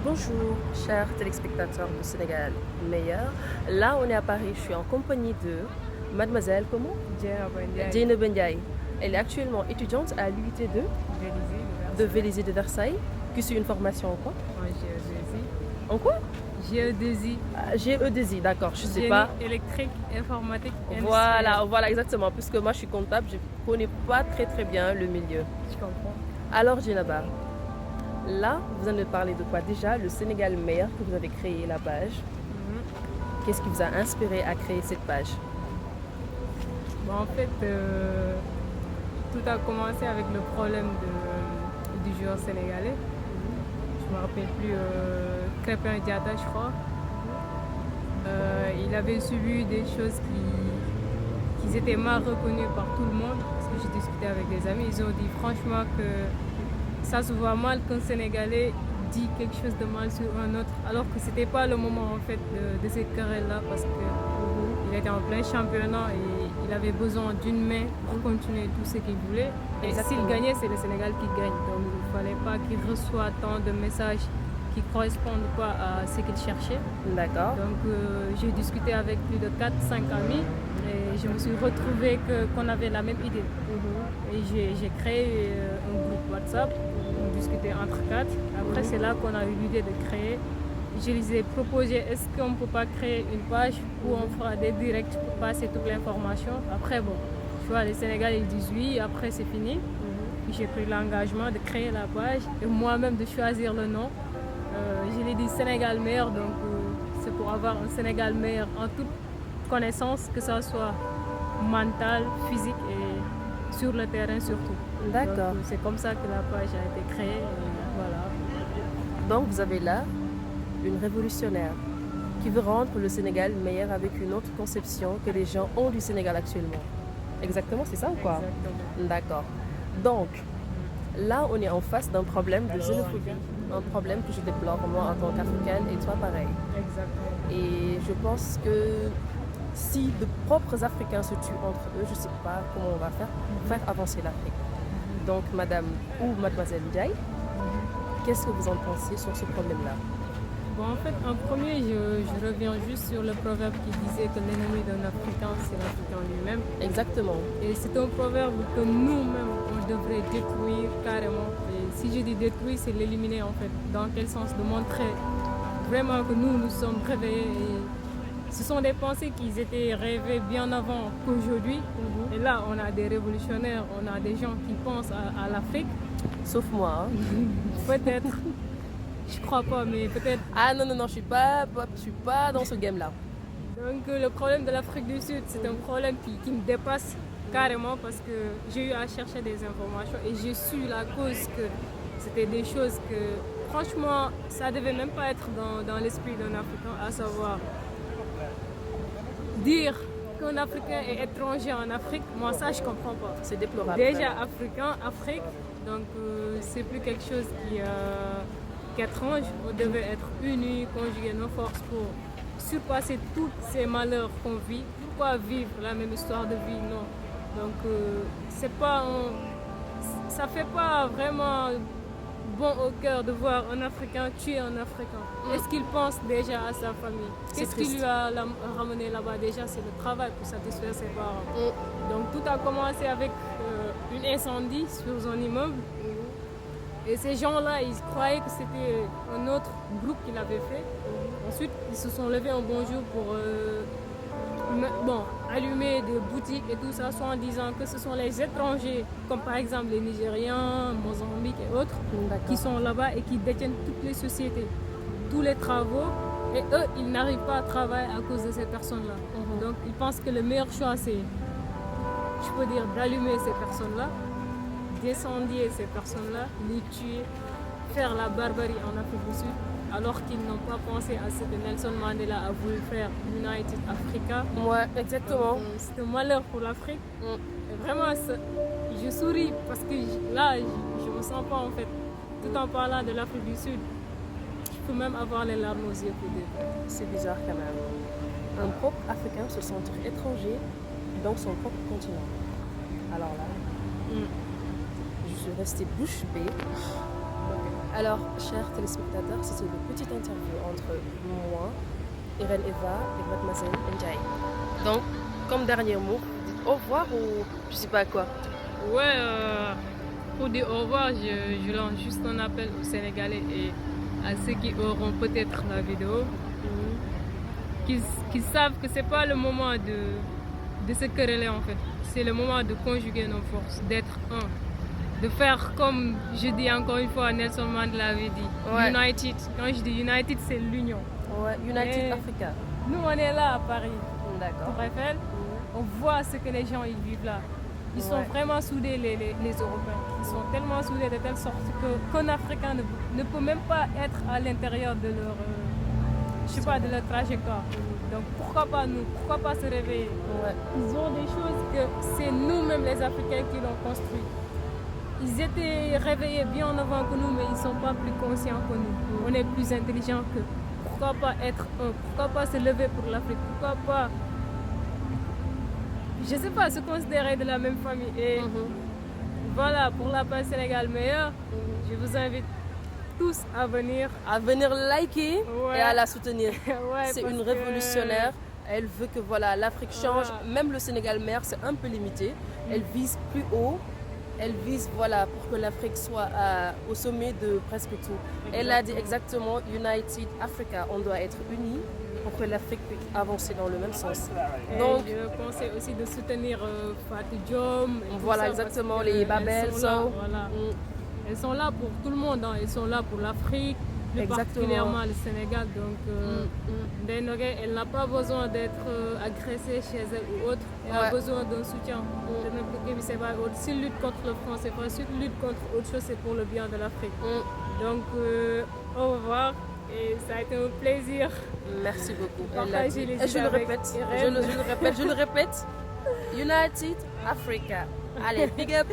Bonjour, chers téléspectateurs du Sénégal meilleur. Là, on est à Paris. Je suis en compagnie de Mademoiselle, comment? Dieynaba Ndiaye. Elle est actuellement étudiante à l'UIT2 de Vélizy de Versailles, qui suit une formation en quoi? En géodésie. En quoi? Géodésie. GE2I, d'accord, je sais Génie pas. électrique, informatique, Voilà, exactement. Puisque moi, je suis comptable, je connais pas très bien le milieu. Je comprends. Alors, Dieynaba, là, vous allez me parler de quoi? Déjà, le Sénégal meilleur que vous avez créé la page. Qu'est-ce qui vous a inspiré à créer cette page? Bon, en fait, tout a commencé avec le problème du joueur sénégalais. Je me rappelle plus, Crépin Diatta, je crois. Il avait subi des choses qui étaient mal reconnues par tout le monde. Parce que j'ai discuté avec des amis, ils ont dit franchement que ça se voit mal qu'un Sénégalais dit quelque chose de mal sur un autre, alors que c'était pas le moment en fait de ces querelles-là, parce qu'il était en plein championnat et il avait besoin d'une main pour continuer tout ce qu'il voulait. Et s'il gagnait, c'est le Sénégal qui gagne. Donc il ne fallait pas qu'il reçoive tant de messages qui ne correspondent pas à ce qu'il cherchait. D'accord. Donc j'ai discuté avec plus de 4-5 amis et je me suis retrouvée qu'on avait la même idée. Et j'ai créé un groupe WhatsApp, on discutait entre 4. Après c'est là qu'on a eu l'idée de créer. Je les ai proposé, est-ce qu'on ne peut pas créer une page où on fera des directs pour passer toute l'information. Après bon, tu vois, les Sénégalais ils disent oui, après c'est fini. Puis j'ai pris l'engagement de créer la page et moi-même de choisir le nom. Je l'ai dit Sénégal meilleur, donc c'est pour avoir un Sénégal meilleur en toute connaissance, que ça soit mental, physique et sur le terrain surtout. D'accord. C'est comme ça que la page a été créée. Et voilà. Donc vous avez là une révolutionnaire qui veut rendre le Sénégal meilleur avec une autre conception que les gens ont du Sénégal actuellement. Exactement, c'est ça ou quoi? Exactement. D'accord. Donc, là, on est en face d'un problème de xénophobie. Un problème que je déplore moi en tant qu'Africaine et toi pareil. Exactement. Et je pense que si de propres Africains se tuent entre eux, je ne sais pas comment on va faire pour faire avancer l'Afrique. Donc, Madame ou Mademoiselle Ndiaye, qu'est-ce que vous en pensez sur ce problème-là? Bon, en fait, en premier, je reviens juste sur le proverbe qui disait que l'ennemi d'un Africain, c'est l'Africain lui-même. Exactement. Et c'est un proverbe que nous-mêmes, on devrait détruire carrément. Et si je dis détruire, c'est l'éliminer en fait. Dans quel sens? De montrer vraiment que nous sommes réveillés. Et ce sont des pensées qui étaient rêvées bien avant qu'aujourd'hui. Et là, on a des révolutionnaires, on a des gens qui pensent à l'Afrique. Sauf moi. Hein. Peut-être. Je crois pas, mais peut-être. Ah non, je suis pas dans ce game-là. Donc le problème de l'Afrique du Sud, c'est un problème qui me dépasse carrément parce que j'ai eu à chercher des informations et j'ai su la cause que c'était des choses que franchement, ça devait même pas être dans l'esprit d'un Africain, à savoir dire qu'un Africain est étranger en Afrique. Moi ça je comprends pas. C'est déplorable. Déjà africain, Afrique, donc c'est plus quelque chose qu'étrange. On devait être unis, conjuguer nos forces pour surpasser tous ces malheurs qu'on vit. Pourquoi vivre la même histoire de vie? Non. Donc c'est pas ça fait pas vraiment bon au cœur de voir un Africain tuer un Africain. Est-ce qu'il pense déjà à sa famille? Qu'est-ce qui lui a ramené là-bas? Déjà c'est le travail pour satisfaire ses parents. Donc tout a commencé avec une incendie sur un immeuble. Et ces gens-là, ils croyaient que c'était un autre groupe qui l'avait fait. Ensuite, ils se sont levés un bon jour pour allumer des boutiques et tout ça, soit en disant que ce sont les étrangers, comme par exemple les Nigériens, Mozambique et autres, qui sont là-bas et qui détiennent toutes les sociétés, tous les travaux. Et eux, ils n'arrivent pas à travailler à cause de ces personnes-là. Donc, ils pensent que le meilleur choix, c'est, je peux dire, d'allumer ces personnes-là, d'incendier ces personnes-là, les tuer, faire la barbarie en Afrique du Sud, alors qu'ils n'ont pas pensé à ce que Nelson Mandela a voulu faire United Africa. Ouais, exactement. C'est un malheur pour l'Afrique. Vraiment, je souris parce que là, je me sens pas en fait, tout en parlant de l'Afrique du Sud, je peux même avoir les larmes aux yeux pour dire. C'est bizarre quand même. Un propre Africain se sentir étranger dans son propre continent. Alors là, je suis restée bouche bée. Alors, chers téléspectateurs, c'était une petite interview entre moi, Irène Eva et Mademoiselle Ndiaye. Donc, comme dernier mot, dites au revoir ou je sais pas quoi. Ouais, pour dire au revoir, je lance juste un appel aux Sénégalais et à ceux qui auront peut-être la vidéo, qu'ils savent que c'est pas le moment de se quereller en fait. C'est le moment de conjuguer nos forces, d'être un. De faire comme je dis encore une fois, Nelson Mandela avait dit, United. Quand je dis United, c'est l'union. Ouais, United Et Africa. Nous, on est là à Paris, D'accord. Tour Eiffel. On voit ce que les gens ils vivent là. Ils sont vraiment soudés, les Européens. Ils sont tellement soudés de telle sorte qu'un Africain ne peut même pas être à l'intérieur de leur, je sais pas, de leur trajectoire. Donc pourquoi pas nous? Pourquoi pas se réveiller? Ils ont des choses que c'est nous-mêmes les Africains qui l'ont construit. Ils étaient réveillés bien avant que nous, mais ils ne sont pas plus conscients que nous. On est plus intelligents qu'eux. Pourquoi pas être un? Pourquoi pas se lever pour l'Afrique? Pourquoi pas, je ne sais pas, se considérer de la même famille? Et voilà, pour la paix Sénégal meilleure, je vous invite tous à venir. À venir liker et à la soutenir. C'est une révolutionnaire. Elle veut que voilà, l'Afrique change. Même le Sénégal meilleur, c'est un peu limité. Elle vise plus haut. Elle vise voilà, pour que l'Afrique soit au sommet de presque tout. Elle a dit exactement United Africa. On doit être unis pour que l'Afrique puisse avancer dans le même sens. Et donc, je pensais aussi de soutenir Fatou Diom. Voilà, exactement, les Babel. Elles sont là pour tout le monde. Elles sont là pour l'Afrique, plus particulièrement le Sénégal. Donc, elle n'a pas besoin d'être agressée chez elle ou autre. Elle a besoin d'un soutien de notre côté. S'il lutte contre le franc CFA, s'il lutte contre autre chose, c'est pour le bien de l'Afrique. Donc, au revoir. Et ça a été un plaisir. Merci beaucoup. Et je le répète. United Africa. Allez, big up.